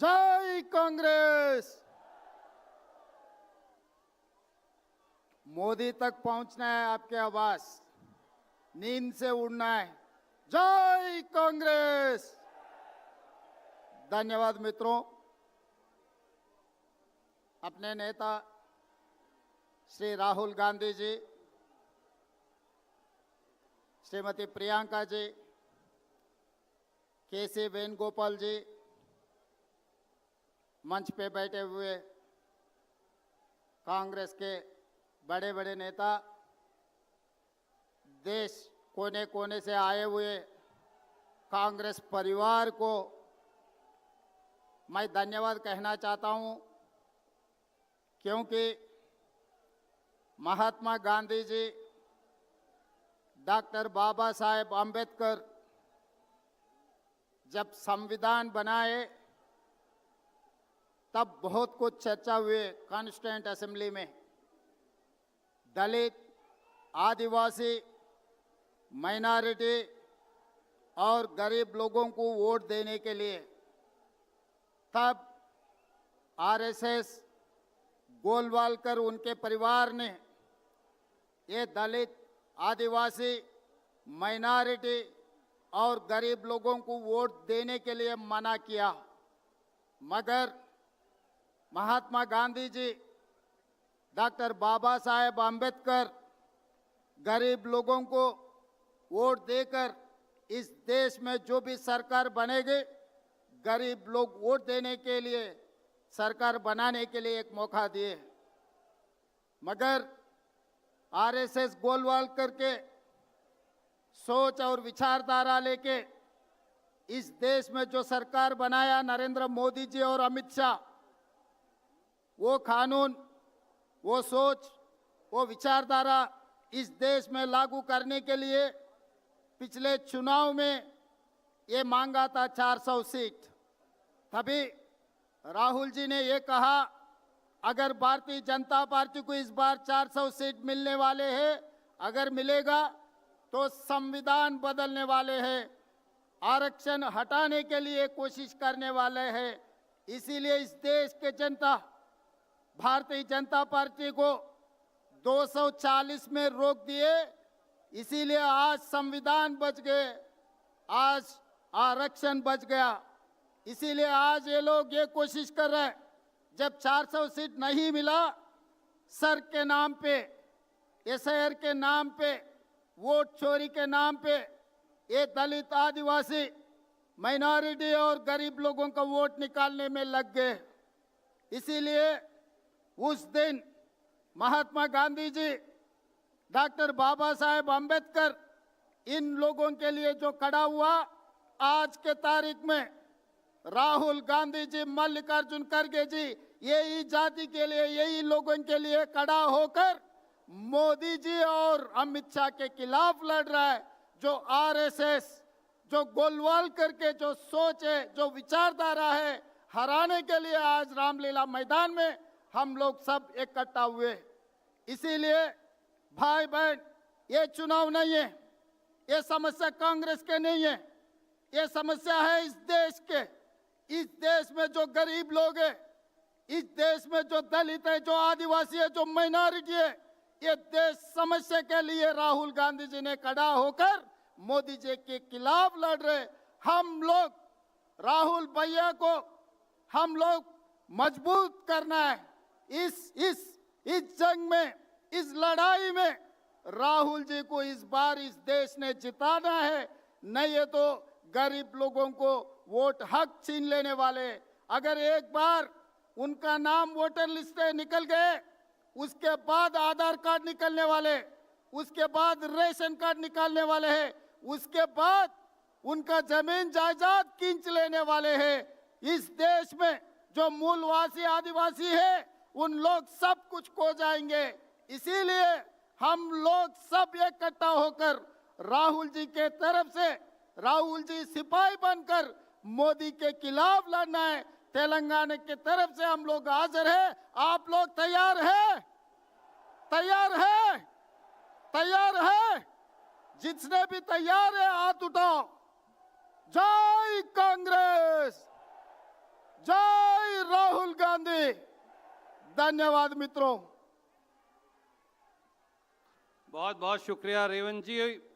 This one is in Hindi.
जय कांग्रेस। मोदी तक पहुंचना है आपके आवाज, नींद से उड़ना है। जय कांग्रेस। धन्यवाद मित्रों। अपने नेता श्री राहुल गांधी जी, श्रीमती प्रियंका जी, के.सी. वेणुगोपाल जी, मंच पे बैठे हुए कांग्रेस के बड़े बड़े नेता, देश कोने कोने से आए हुए कांग्रेस परिवार को मैं धन्यवाद कहना चाहता हूं, क्योंकि महात्मा गांधी जी, डॉक्टर बाबा साहेब अंबेडकर जब संविधान बनाए तब बहुत कुछ चर्चा हुए कॉन्स्टिट्यूएंट असेंबली में। दलित, आदिवासी, माइनॉरिटी और गरीब लोगों को वोट देने के लिए तब आरएसएस, गोलवालकर उनके परिवार ने ये दलित, आदिवासी, माइनॉरिटी और गरीब लोगों को वोट देने के लिए मना किया। मगर महात्मा गांधी जी, डॉक्टर बाबा साहेब अंबेडकर गरीब लोगों को वोट देकर इस देश में जो भी सरकार बनेगी, गरीब लोग वोट देने के लिए, सरकार बनाने के लिए एक मौका दिए। मगर आरएसएस गोलवालकर के सोच और विचारधारा लेके इस देश में जो सरकार बनाया नरेंद्र मोदी जी और अमित शाह, वो कानून, वो सोच, वो विचारधारा इस देश में लागू करने के लिए पिछले चुनाव में ये मांगा था 400 सीट। तभी राहुल जी ने ये कहा, अगर भारतीय जनता पार्टी को इस बार 400 सीट मिलने वाले हैं, अगर मिलेगा तो संविधान बदलने वाले हैं, आरक्षण हटाने के लिए कोशिश करने वाले हैं। इसीलिए इस देश के जनता भारतीय जनता पार्टी को 240 में रोक दिए। इसीलिए आज संविधान बच गए, आज आरक्षण बच गया। इसीलिए आज ये लोग ये कोशिश कर रहे हैं, जब 400 सीट नहीं मिला, सर के नाम पे, एसआईआर के नाम पे, वोट चोरी के नाम पे ये दलित, आदिवासी, माइनॉरिटी और गरीब लोगों का वोट निकालने में लग गए। इसीलिए उस दिन महात्मा गांधी जी, डॉक्टर बाबा साहेब अंबेडकर इन लोगों के लिए जो खड़ा हुआ, आज के तारीख में राहुल गांधी जी, मल्लिकार्जुन खड़गे जी यही जाति के लिए, यही लोगों के लिए खड़ा होकर मोदी जी और अमित शाह के खिलाफ लड़ रहा है। जो आरएसएस, जो गोलवालकर के जो सोच है, जो विचारधारा है, हराने के लिए आज रामलीला मैदान में हम लोग सब इकट्ठा हुए। इसीलिए भाई बहन, ये चुनाव नहीं है, ये समस्या कांग्रेस के नहीं है, ये समस्या है इस देश के। इस देश में जो गरीब लोग हैं, इस देश में जो दलित है, जो आदिवासी है, जो माइनॉरिटी है, ये देश समस्या के लिए राहुल गांधी जी ने खड़ा होकर मोदी जी के खिलाफ लड़ रहे। हम लोग राहुल भैया को हम लोग मजबूत करना है। इस जंग में, इस लड़ाई में राहुल जी को इस बार इस देश ने जिताना है, नहीं है तो गरीब लोगों को वोट हक छीन लेने वाले। अगर एक बार उनका नाम वोटर लिस्ट से निकल गए, उसके बाद आधार कार्ड निकलने वाले, उसके बाद रेशन कार्ड निकालने वाले हैं, उसके बाद उनका जमीन जायदाद खींच लेने वाले हैं। इस देश में जो मूलवासी आदिवासी है, उन लोग सब कुछ खो जाएंगे। इसीलिए हम लोग सब इकट्ठा होकर राहुल जी के तरफ से, राहुल जी सिपाही बनकर मोदी के खिलाफ लड़ना है। तेलंगाना की तरफ से हम लोग हाजिर हैं। आप लोग तैयार हैं? तैयार है? तैयार है? जिसने भी तैयार है हाथ उठाओ। जय कांग्रेस, जय धन्यवाद मित्रों। बहुत बहुत शुक्रिया रेवंत जी।